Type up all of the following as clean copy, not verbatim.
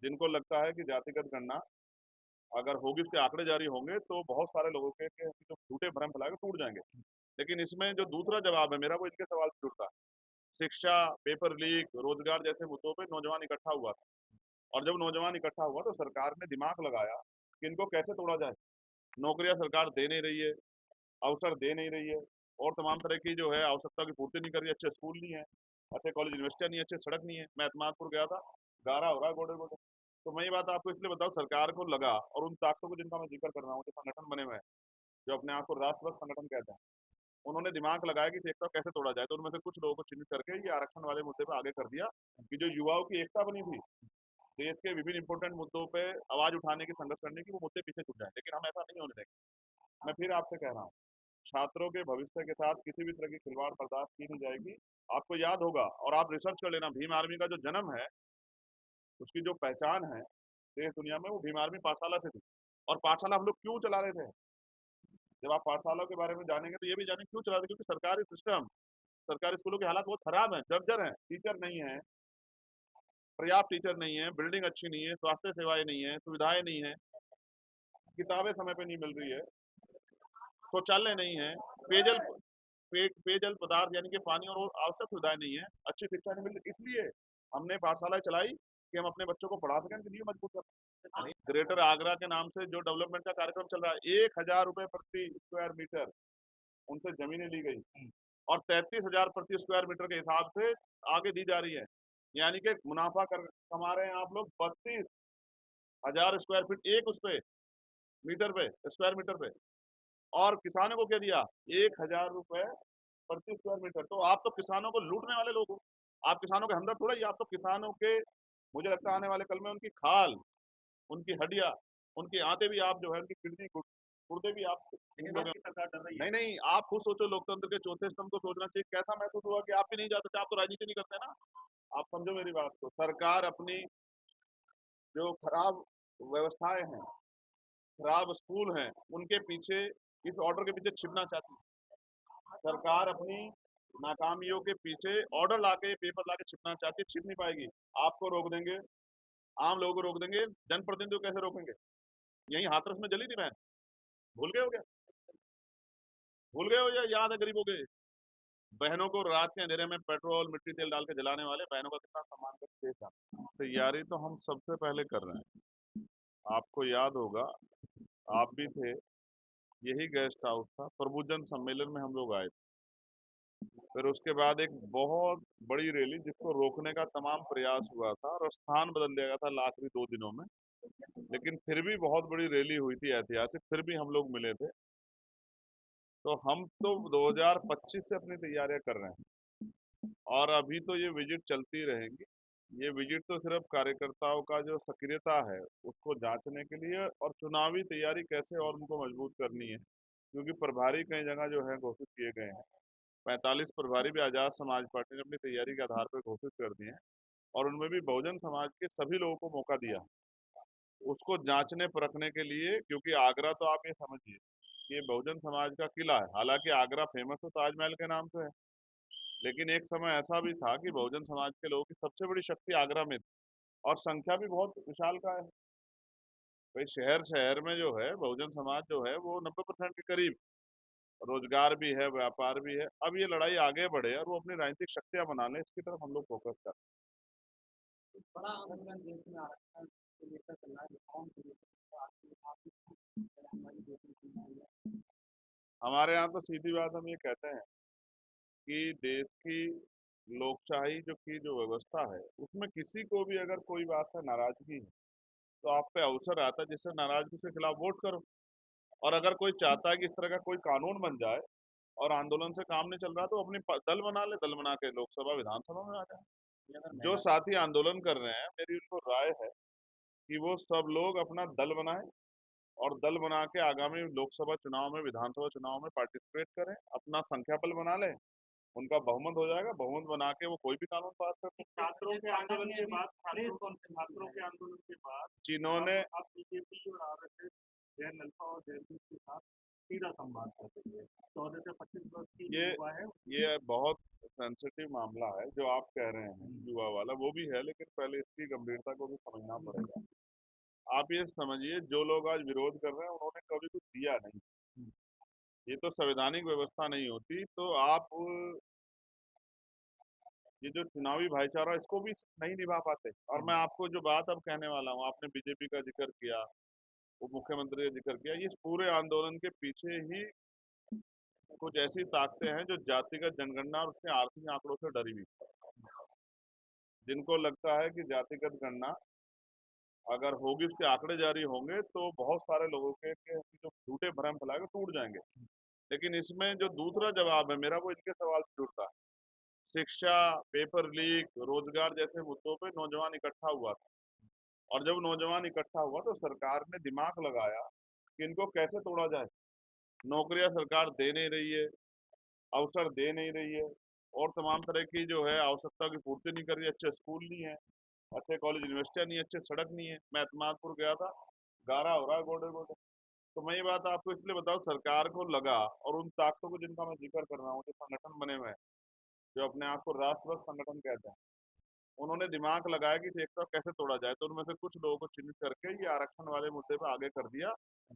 जिनको लगता है कि जातिगत गणना अगर होगी, उसके आंकड़े जारी होंगे तो बहुत सारे लोगों के जो झूठे भ्रम फैलाए टूट जाएंगे। लेकिन इसमें जो दूसरा जवाब है मेरा, वो इनके सवाल से जुड़ता है। शिक्षा, पेपर लीक, रोजगार जैसे मुद्दों पे नौजवान इकट्ठा हुआ था, और जब नौजवान इकट्ठा हुआ तो सरकार ने दिमाग लगाया कि इनको कैसे तोड़ा जाए। नौकरियां सरकार दे नहीं रही है, अवसर दे नहीं रही है, और तमाम तरह की जो है आवश्यकता की पूर्ति नहीं कर रही है। अच्छे स्कूल नहीं है, अच्छे कॉलेज यूनिवर्सिटियां नहीं है, अच्छे सड़क नहीं है। मैं एतमादपुर गया था, गारा हो रहा है गोडे गोडे। तो मैं ये बात आपको इसलिए बताऊं, सरकार को लगा, और उन ताकतों को जिनका मैं जिक्र कर रहा हूँ, जो संगठन बने हुए हैं, जो अपने आप को राष्ट्रभक्त संगठन कहते हैं, उन्होंने दिमाग लगाया कि इस एकता को कैसे तोड़ा जाए। तो उनमें से कुछ लोगों को चिन्हित करके ये आरक्षण वाले मुद्दे पर आगे कर दिया कि जो युवाओं की एकता बनी थी देश के विभिन्न इंपोर्टेंट मुद्दों पे आवाज उठाने की, संघर्ष करने की, वो मुद्दे पीछे छूट जाए। लेकिन हम ऐसा नहीं होने देंगे। मैं फिर आपसे कह रहा हूँ, छात्रों के भविष्य के साथ किसी भी तरह की खिलवाड़ बर्दाश्त की नहीं जाएगी। आपको याद होगा, और आप रिसर्च कर लेना, भीम आर्मी का जो जन्म है, उसकी जो पहचान है देश दुनिया में, वो भीम आर्मी पाठशाला से थी। और पाठशाला हम लोग क्यों चला रहे थे? जब आप पाठशाला के बारे में जानेंगे तो ये भी जानेंगे क्यों चला रहे थे। क्योंकि सरकारी सिस्टम, सरकारी स्कूलों के हालात बहुत खराब है, जर्जर है। टीचर नहीं है, पर्याप्त टीचर नहीं है, बिल्डिंग अच्छी नहीं है, स्वास्थ्य सेवाएं नहीं है, सुविधाएं नहीं है, किताबें समय पे नहीं मिल रही है, शौचालय नहीं है, पेयजल पेयजल पदार्थ यानी कि पानी और आवश्यक सुविधाएं नहीं है, अच्छी शिक्षा नहीं मिल रही। इसलिए हमने पाठशालाएं चलाई कि हम अपने बच्चों को पढ़ा सकें, उनकी नींव मजबूत कर सकें। ग्रेटर आगरा के नाम से जो डेवलपमेंट का कार्यक्रम चल रहा है, 1,000 रुपए प्रति स्क्वायर मीटर उनसे जमीनें ली गई, और 33,000 प्रति स्क्वायर मीटर के हिसाब से आगे दी जा रही है। यानी कि मुनाफा कमा रहे हैं आप लोग 32,000 स्क्वायर फीट एक उस पे मीटर पे, स्क्वायर मीटर पे। और किसानों को क्या दिया? 1,000 रुपए प्रति स्क्वायर मीटर। तो आप तो किसानों को लूटने वाले लोग हो। आप किसानों के हमदर्द थोड़ा ही, आप तो किसानों के, मुझे लगता है आने वाले कल में उनकी खाल, उनकी हड्डियां, उनकी आंतें भी आप जो है, उनकी किडनी गुर्दे भी आप सरकार डर रही है। नहीं नहीं, आप खुद सोचो, लोकतंत्र के चौथे स्तंभ को सोचना चाहिए। कैसा महसूस हुआ कि आप भी नहीं जाते थे? आप तो राजनीति नहीं करते ना। आप समझो मेरी बात को, सरकार अपनी जो खराब व्यवस्थाएं हैं, खराब स्कूल हैं, उनके पीछे, इस ऑर्डर के पीछे छिपना चाहती है। सरकार अपनी नाकामियों के पीछे ऑर्डर लाके, पेपर लाके छिपना चाहती है, छिप नहीं पाएगी। आपको रोक देंगे, आम लोगों को रोक देंगे, जनप्रतिनिधियों को कैसे रोकेंगे? यही हाथरस में जली थी बहन, भूल गए हो क्या? भूल गए हो या याद है गरीबों के? बहनों को रात के अंधेरे में पेट्रोल मिट्टी तेल डाल के जलाने वाले, बहनों का कितना सम्मान करते थे। तैयारी तो हम सबसे पहले कर रहे हैं। आपको याद होगा, आप भी थे, यही गेस्ट हाउस था, प्रबुजन सम्मेलन में हम लोग आए थे। फिर उसके बाद एक बहुत बड़ी रैली, जिसको रोकने का तमाम प्रयास हुआ था, और स्थान बदल दिया गया था आखिरी 2 दिनों में। लेकिन फिर भी बहुत बड़ी रैली हुई थी ऐतिहासिक, फिर भी हम लोग मिले थे। तो हम तो 2025 से अपनी तैयारियां कर रहे हैं, और अभी तो ये विजिट चलती रहेंगी। ये विजिट तो सिर्फ कार्यकर्ताओं का जो सक्रियता है उसको जांचने के लिए, और चुनावी तैयारी कैसे और उनको मजबूत करनी है। क्योंकि प्रभारी कई जगह जो है घोषित किए गए हैं, 45 प्रभारी भी आजाद समाज पार्टी ने अपनी तैयारी के आधार पर घोषित कर दिए हैं, और उनमें भी बहुजन समाज के सभी लोगों को मौका दिया उसको जांचने परखने के लिए। क्योंकि आगरा तो आप ये समझिए कि ये बहुजन समाज का किला है। हालांकि आगरा फेमस तो ताजमहल के नाम से है, लेकिन एक समय ऐसा भी था कि बहुजन समाज के लोगों की सबसे बड़ी शक्ति आगरा में थी, और संख्या भी बहुत विशाल का है। भाई शहर शहर में जो है बहुजन समाज जो है वो 90% के करीब, रोजगार भी है, व्यापार भी है। अब ये लड़ाई आगे बढ़े और वो अपनी राजनीतिक शक्तियां बना ले, इसकी तरफ हम लोग फोकस कर। बड़ा आंदोलन देश में आरक्षण को लेकर चल रहा है, रिफॉर्म को लेकर हमारे यहाँ तो सीधी बात हम ये कहते हैं कि देश की लोकशाही जो की जो व्यवस्था है, उसमें किसी को भी अगर कोई बात है नाराजगी है, तो आप पे अवसर आता है जिससे नाराजगी के खिलाफ वोट करो। और अगर कोई चाहता है कि इस तरह का कोई कानून बन जाए और आंदोलन से काम नहीं चल रहा, तो अपनी दल बना ले, दल बना के लोकसभा विधानसभा में आ जाए। जो साथी आंदोलन कर रहे हैं, मेरी उनको राय है कि वो सब लोग अपना दल बनाए, और दल बना के आगामी लोकसभा चुनाव में, विधानसभा चुनाव में पार्टिसिपेट करें, अपना संख्या बल बना लें, उनका बहुमत हो जाएगा। बहुमत बना के वो कोई भी कानून पास कर सकते हैं। छात्रों के आंदोलन के बाद, छात्रों के आंदोलन के बाद जिन्होंने अब बीजेपी और आरएसएस, जयललिता और जयललिता के साथ सीधा संवाद करते हुए 14 से 25 वर्ष की जो ये युवा है। ये बहुत सेंसिटिव मामला है जो आप कह रहे हैं, युवा वाला वो भी है, लेकिन पहले इसकी गंभीरता को भी समझना पड़ेगा। आप ये समझिए, जो लोग आज विरोध कर रहे हैं उन्होंने कभी कुछ दिया नहीं। ये तो संवैधानिक व्यवस्था नहीं होती तो आप ये जो चुनावी भाईचारा इसको भी नहीं निभा पाते। और मैं आपको जो बात अब कहने वाला हूँ, आपने बीजेपी का जिक्र किया, उप मुख्यमंत्री का जिक्र किया, इस पूरे आंदोलन के पीछे ही कुछ ऐसी ताकतें हैं जो जातिगत जनगणना और उसके आर्थिक आंकड़ों से डरी हुई, जिनको लगता है कि जातिगत गणना अगर होगी, उसके आंकड़े जारी होंगे तो बहुत सारे लोगों के जो झूठे भ्रम फैलाए टूट जाएंगे। लेकिन इसमें जो दूसरा जवाब है मेरा, वो इनके सवाल से जुड़ता है। शिक्षा, पेपर लीक, रोजगार जैसे मुद्दों पे नौजवान इकट्ठा हुआ था, और जब नौजवान इकट्ठा हुआ तो सरकार ने दिमाग लगाया कि इनको कैसे तोड़ा जाए। नौकरियां सरकार दे नहीं रही है, अवसर दे नहीं रही है, और तमाम तरह की जो है आवश्यकता की पूर्ति नहीं कर रही है। अच्छे स्कूल नहीं है, अच्छे कॉलेज यूनिवर्सिटियां नहीं है, अच्छे सड़क नहीं है। मैं एतमादपुर गया था, गारा हो रहा है गोडे गोडे। तो मैं ये बात आपको इसलिए बताऊं, सरकार को लगा, और उन ताकतों को जिनका मैं जिक्र कर रहा हूँ, जो संगठन बने हुए हैं, जो अपने आप को राष्ट्रभक्त संगठन कहते हैं, उन्होंने दिमाग लगाया कि एकता कैसे तोड़ा जाए। तो उनमें से कुछ लोगों को चिन्हित करके ये आरक्षण वाले मुद्दे पर आगे कर दिया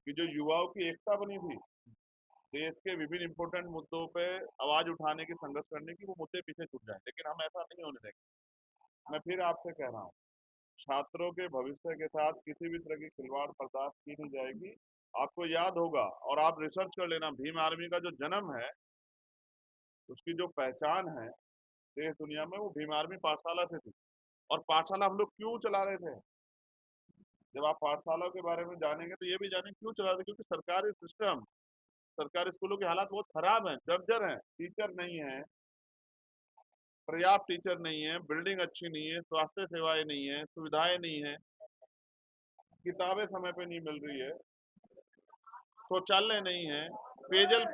कि जो युवाओं की एकता बनी थी देश के विभिन्न इंपोर्टेंट मुद्दों पे आवाज उठाने की, संघर्ष करने की, वो मुद्दे पीछे छूट जाए। लेकिन हम ऐसा नहीं होने देंगे। मैं फिर आपसे कह रहा हूँ, छात्रों के भविष्य के साथ किसी भी तरह की खिलवाड़ बर्दाश्त की नहीं जाएगी। आपको याद होगा, और आप रिसर्च कर लेना, भीम आर्मी का जो जन्म है, उसकी जो पहचान है देश दुनिया में, वो भीम आर्मी पाठशाला से थी। और पाठशाला हम लोग क्यों चला रहे थे? जब आप पाठशाला के बारे में जानेंगे तो ये भी जानेंगे क्यों चला रहे थे। क्योंकि सरकारी सिस्टम, सरकारी स्कूलों की हालात बहुत खराब है, जर्जर है, टीचर नहीं है, पर्याप्त टीचर नहीं है, बिल्डिंग अच्छी नहीं है, स्वास्थ्य सेवाएं नहीं है, सुविधाएं नहीं है, किताबें समय पे नहीं मिल रही है, शौचालय नहीं है, पेयजल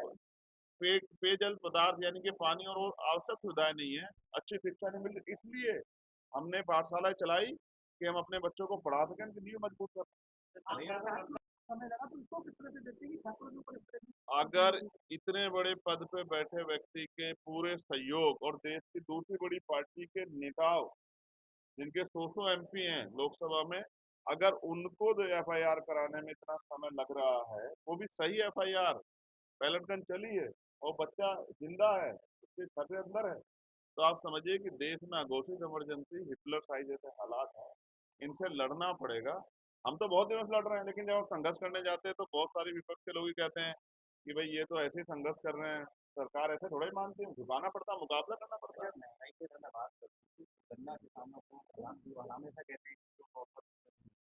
पेयजल पदार्थ यानी कि पानी और वो आवश्यक सुविधाएं नहीं है, अच्छी शिक्षा नहीं मिल रही। इसलिए हमने पाठशालाएं चलाई कि हम अपने बच्चों को पढ़ा सकें, उनकी नींव मजबूत कर सकें। समय लगा तो इसको किस तरह से देखते हैं कि छात्रों के ऊपर इस तरह की। अगर इतने बड़े पद पे बैठे व्यक्ति के पूरे सहयोग और देश की दूसरी बड़ी पार्टी के नेताओं, जिनके 100 एमपी हैं लोकसभा में, अगर उनको जो एफआईआर कराने में इतना समय लग रहा है, वो भी सही एफआईआर, बैलेट गन चली है और बच्चा जिंदा है, उसके घर के अंदर है, तो आप समझिए कि देश में अघोषित इमरजेंसी, हिटलर साइज जैसे हालात हैं। इनसे लड़ना पड़ेगा। हम तो बहुत दिनों से लड़ रहे हैं, लेकिन जब हम संघर्ष करने जाते हैं तो बहुत सारे विपक्ष के लोग ही कहते हैं कि भाई ये तो ऐसे ही संघर्ष कर रहे हैं, सरकार ऐसे थोड़ा ही मानती है। झुकाना पड़ता है, मुकाबला करना पड़ता है। महंगाई की अगर मैं बात करूँ तो गन्ना किसानों को प्रधान हमेशा कहते हैं कि जो ऑफर,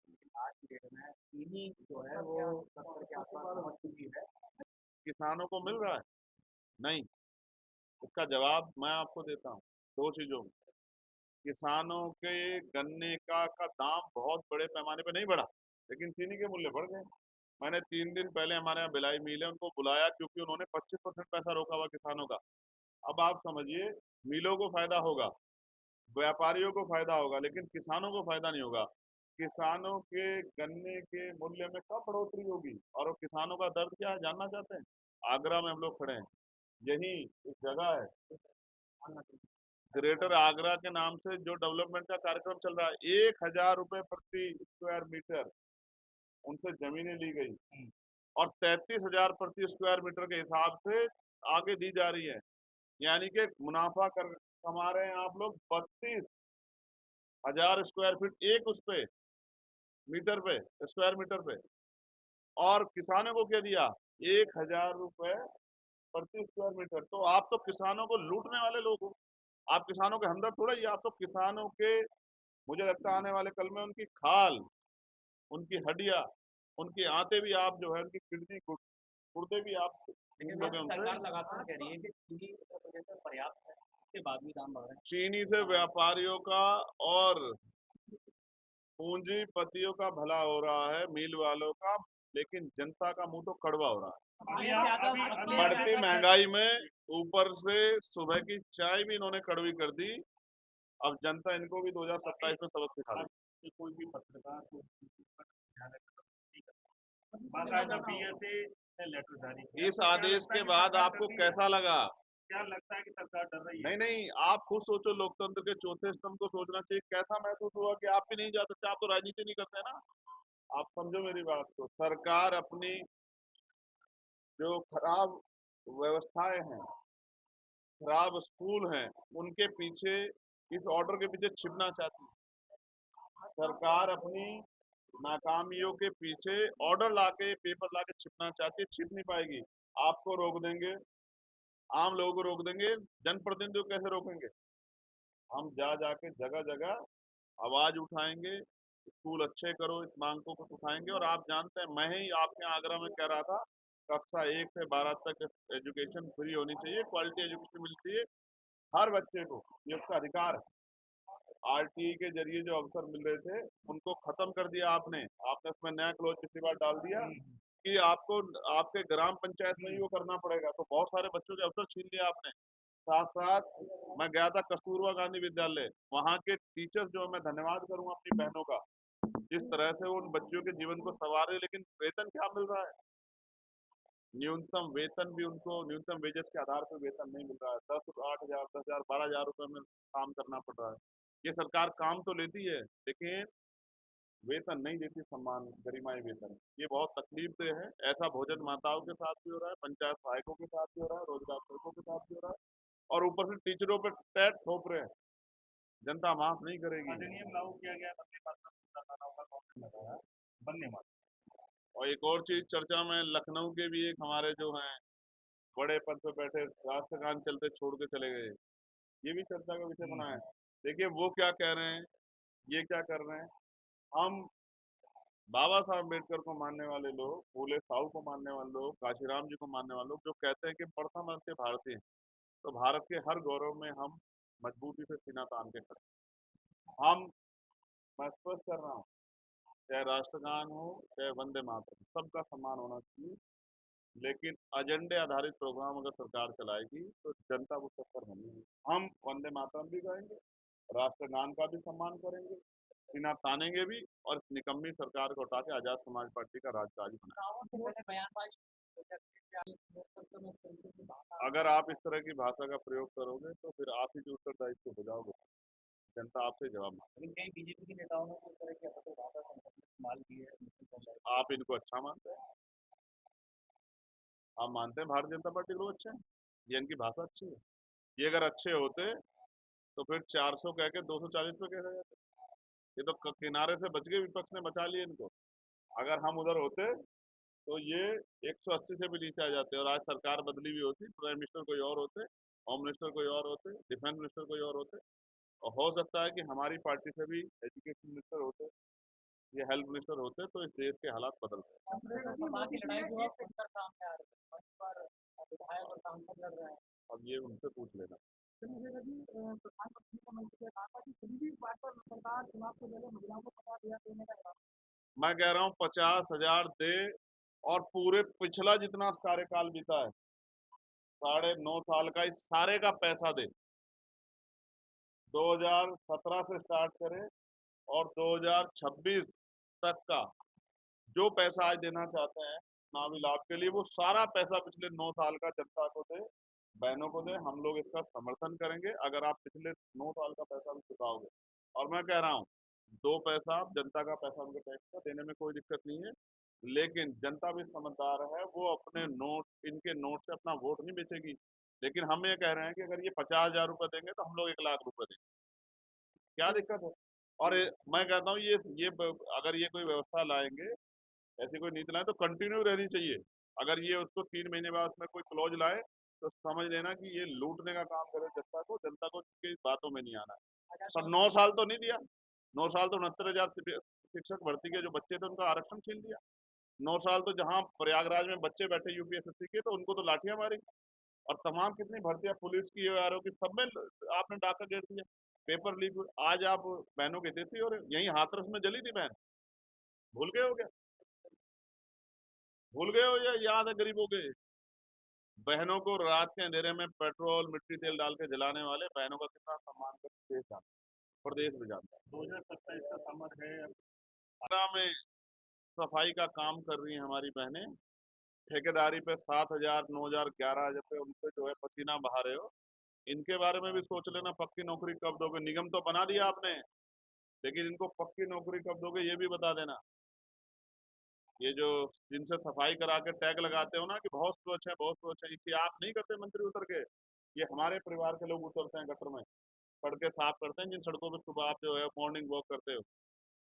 लेकिन आज की डेट में चीनी जो है वो 70 के आसपास पहुंच चुकी है। किसानों को मिल रहा है? नहीं। इसका जवाब मैं आपको देता हूँ, दो चीजों में। किसानों के गन्ने का दाम बहुत बड़े पैमाने पर नहीं बढ़ा, लेकिन चीनी के मूल्य बढ़ गए। मैंने 3 दिन पहले हमारे यहाँ बिलाई मिल है, उनको बुलाया, क्योंकि उन्होंने 25% पैसा रोका हुआ किसानों का। अब आप समझिए, मिलों को फायदा होगा, व्यापारियों को फायदा होगा, लेकिन किसानों को फायदा नहीं होगा। किसानों के गन्ने के मूल्य में कब बढ़ोतरी होगी? और वो किसानों का दर्द क्या है, जानना चाहते हैं? आगरा में हम लोग खड़े हैं, यही एक जगह है, ग्रेटर आगरा के नाम से जो डेवलपमेंट का कार्यक्रम चल रहा है, 1,000 रुपए प्रति स्क्वायर मीटर उनसे जमीनें ली गई, और 33,000 प्रति स्क्वायर मीटर के हिसाब से आगे दी जा रही है। यानी कि मुनाफा कर कमा रहे हैं आप लोग 32,000 स्क्वायर फीट एक उस पे मीटर पे, स्क्वायर मीटर पे। और किसानों को क्या दिया? 1,000 रुपए प्रति स्क्वायर मीटर। तो आप तो किसानों को लूटने वाले लोग हो। आप किसानों के हमदर्द थोड़ा ही, आप तो किसानों के, मुझे लगता है आने वाले कल में उनकी खाल, उनकी हड्डियां, उनके आते भी आप जो है, उनकी किडनी गुर्दे भी आप लेकिन लोगे उनसे। सरकार लगातार कह रही है कि चीनी उत्तर प्रदेश में पर्याप्त है, उसके बाद भी दाम बढ़ रहे हैं। चीनी से व्यापारियों का और पूंजीपतियों का भला हो रहा है, मिल वालों का, लेकिन जनता का मुंह तो कड़वा हो रहा है। बढ़ती महंगाई में ऊपर से सुबह की चाय भी इन्होंने कड़वी कर दी। अब जनता इनको भी 2027 में सबक सिखा देगी। कोई भी पत्रकार को बाकायदा पीएसए ने लेटर जारी किया, इस तो क्या आदेश लगता है के कि बाद सरकार आपको डर रही है? कैसा लगा? क्या लगता है कि सरकार डर रही है? नहीं नहीं, आप खुद सोचो, लोकतंत्र के चौथे स्तंभ को सोचना चाहिए। कैसा महसूस हुआ कि आप भी नहीं जा सकते? आप तो राजनीति नहीं करते ना। आप समझो मेरी बात को। सरकार अपनी जो खराब व्यवस्थाएं हैं, खराब स्कूल हैं, उनके पीछे, इस ऑर्डर के पीछे छिपना चाहती है। सरकार अपनी नाकामियों के पीछे ऑर्डर लाके, पेपर लाके छिपना चाहती है, छिप नहीं पाएगी। आपको रोक देंगे, आम लोगों को रोक देंगे, जनप्रतिनिधियों को कैसे रोकेंगे? हम जा जाके जगह जगह आवाज उठाएंगे, स्कूल अच्छे करो, इस मांग को कुछ उठाएंगे। और आप जानते हैं, मैं ही आपके यहाँ आगरा में कह रहा था, कक्षा 1 से 12 तक एजुकेशन फ्री होनी चाहिए, क्वालिटी एजुकेशन मिलनी चाहिए हर बच्चे को, ये उसका अधिकार है। आरटीई के जरिए जो अवसर मिल रहे थे, उनको खत्म कर दिया आपने। आपने उसमें नया क्लोज पिछली बार डाल दिया कि आपको आपके ग्राम पंचायत में ही वो करना पड़ेगा, तो बहुत सारे बच्चों के अवसर छीन लिया आपने। साथ साथ मैं गया था कस्तूरबा गांधी विद्यालय, वहाँ के टीचर्स जो, मैं धन्यवाद करूंगा अपनी बहनों का, जिस तरह से वो उन बच्चों के जीवन को संवार रहे। लेकिन वेतन क्या मिल रहा है? न्यूनतम वेतन भी उनको न्यूनतम वेजेस के आधार पर वेतन नहीं मिल रहा है। 10, 8 हजार, 10 हजार, 12 हजार रुपए में काम करना पड़ रहा है। ये सरकार काम तो लेती है, लेकिन वेतन नहीं देती, सम्मान, गरिमाई वेतन। ये बहुत तकलीफ दे है। ऐसा भोजन माताओं के साथ भी हो रहा है, पंचायत सहायकों के साथ भी हो रहा है, रोजगार सेवकों के साथ भी हो रहा है, और ऊपर से टीचरों पे टैक्स थोप रहे हैं। जनता माफ नहीं करेगी। अधिनियम लागू किया गया, वंदे मातरम गाना होगा, कौन से लगाया वंदे मातरम। और एक और चीज चर्चा में, लखनऊ के भी एक हमारे जो हैं बड़े पद पे बैठे, राष्ट्रगान चलते छोड़ के चले गए, ये भी चर्चा का विषय बना है। देखिए वो क्या कह रहे हैं, ये क्या कर रहे हैं। हम बाबा साहब अम्बेडकर को मानने वाले लोग, फूले साहू को मानने वाले लोग, काशीराम जी को मानने वाले लोग, जो कहते हैं कि प्रथम अंत्य भारतीय हैं, तो भारत के हर गौरव में हम मजबूती से सीना तान के खड़े हैं। मैं स्पष्ट कर रहा हूँ, चाहे राष्ट्रगान हो, चाहे वंदे मातरम, सबका सम्मान होना चाहिए। लेकिन एजेंडे आधारित प्रोग्राम अगर सरकार चलाएगी तो जनता को टक्कर नहीं है। हम वंदे मातरम भी गाएंगे, राष्ट्रगान का भी सम्मान करेंगे, सीना तानेंगे भी, और इस निकम्मी सरकार को हटा के आजाद समाज पार्टी का राजकाज बनाएंगे। अगर आप इस तरह की भाषा का प्रयोग करोगे तो फिर आप ही जो उत्तरदायित्व हो जाओगे, जनता आपसे जवाब मांगेगी। लेकिन कई बीजेपी के नेताओं ने इस तरह की अपनी भाषा इस्तेमाल की है। आप इनको अच्छा मानते हैं? आप मानते हैं भारतीय जनता पार्टी के लोग अच्छे हैं? ये इनकी भाषा अच्छी है? ये अगर अच्छे होते तो फिर 400 कह के 240 पे कैसे जाते? ये तो किनारे से बच गए, विपक्ष ने बचा लिए इनको। अगर हम उधर होते तो ये 180 से भी नीचे आ जाते, और आज सरकार बदली भी होती, प्राइम मिनिस्टर कोई और होते, होम मिनिस्टर कोई और होते, डिफेंस मिनिस्टर कोई और होते, और हो सकता है कि हमारी पार्टी से भी एजुकेशन मिनिस्टर होते, ये हेल्थ मिनिस्टर होते, तो इस देश के हालात बदलते। अब ये उनसे पूछ लेना। मैं कह रहा हूँ 50 हजार दे, और पूरे पिछला जितना कार्यकाल बीता है, 9.5 साल का, इस सारे का पैसा दे। 2017 से स्टार्ट करें और 2026 तक का जो पैसा आज देना चाहते हैं नावी लाभ के लिए, वो सारा पैसा पिछले 9 साल का जनता को दे, बहनों को दे। हम लोग इसका समर्थन करेंगे अगर आप पिछले 9 साल का पैसा भी चुकाओगे। और मैं कह रहा हूँ, दो पैसा जनता का पैसा उनके टैक्स का देने में कोई दिक्कत नहीं है, लेकिन जनता भी समझदार है, वो अपने नोट, इनके नोट से अपना वोट नहीं बेचेगी। लेकिन हम ये कह रहे हैं कि अगर ये 50 हजार रुपए देंगे तो हम लोग 1 लाख रुपए देंगे, क्या दिक्कत है? और मैं कहता हूँ अगर ये कोई व्यवस्था लाएंगे, ऐसी कोई नीति लाए, तो कंटिन्यू रहनी चाहिए। अगर ये उसको 3 महीने बाद उसमें कोई क्लॉज लाए तो समझ लेना कि ये लूटने का काम करे जनता को इसकी बातों में नहीं आना है। पर 9 साल तो नहीं दिया। 9 साल तो 69 हजार शिक्षक भर्ती के जो बच्चे थे उनका आरक्षण छीन दिया। 9 साल तो जहाँ प्रयागराज में बच्चे बैठे यूपीएसएससी के, तो उनको तो लाठियां मारी। और तमाम कितनी भर्तियां पुलिस की, आर की, सब में आपने डाका गेर दिया, पेपर लीक हुए। आज आप बहनों की देती, और यही हाथरस में जली थी बहन, भूल गए हो क्या? भूल गए हो या याद है गरीबों के? बहनों को रात के अंधेरे में पेट्रोल मिट्टी तेल डाल के जलाने वाले बहनों का कितना सम्मान करते देश जानता है, प्रदेश भी जानता है। 2027 का समर है। आगरा में सफाई का काम कर रही हैं हमारी बहनें, ठेकेदारी पे 7,000, 9,000, 11,000 पे उन पे जो है पसीना बहा रहे हो, इनके बारे में भी सोच लेना, पक्की नौकरी कब दोगे। निगम तो बना दिया आपने, लेकिन इनको पक्की नौकरी कब दोगे ये भी बता देना। ये जो जिनसे सफाई करा के टैग लगाते हो ना कि बहुत स्वच्छ है, बहुत स्वच्छ है, इसकी आप नहीं करते मंत्री उतर के, ये हमारे परिवार के लोग उतरते हैं गटर में, सड़कें साफ करते हैं, जिन सड़कों पे सुबह आप जो है मॉर्निंग वॉक करते हो।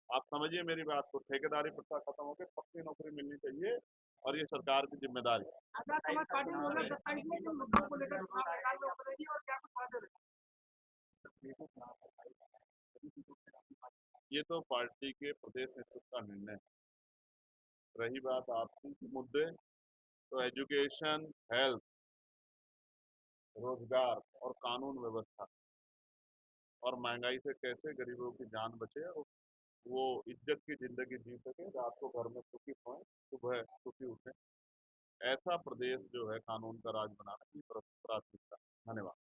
आप समझिए मेरी बात को, ठेकेदारी प्रथा खत्म होकर पक्की नौकरी मिलनी चाहिए, और ये सरकार की जिम्मेदारी है। आजाद समाज पार्टी बोल रहा है 27 में जो मुद्दों को लेकर चुनाव मैदान में उतरेगी और क्या कुछ वादे ये तो पार्टी के प्रदेश नेतृत्व का निर्णय है। रही बात आपसी मुद्दे, तो एजुकेशन, हेल्थ, रोजगार और कानून व्यवस्था और महंगाई से कैसे गरीबों की जान बचे और वो इज्जत की जिंदगी जी सके, रात को घर में सुखी सोए, सुबह सुखी उठे, ऐसा प्रदेश जो है कानून का राज बनाना की प्राथमिकता। धन्यवाद।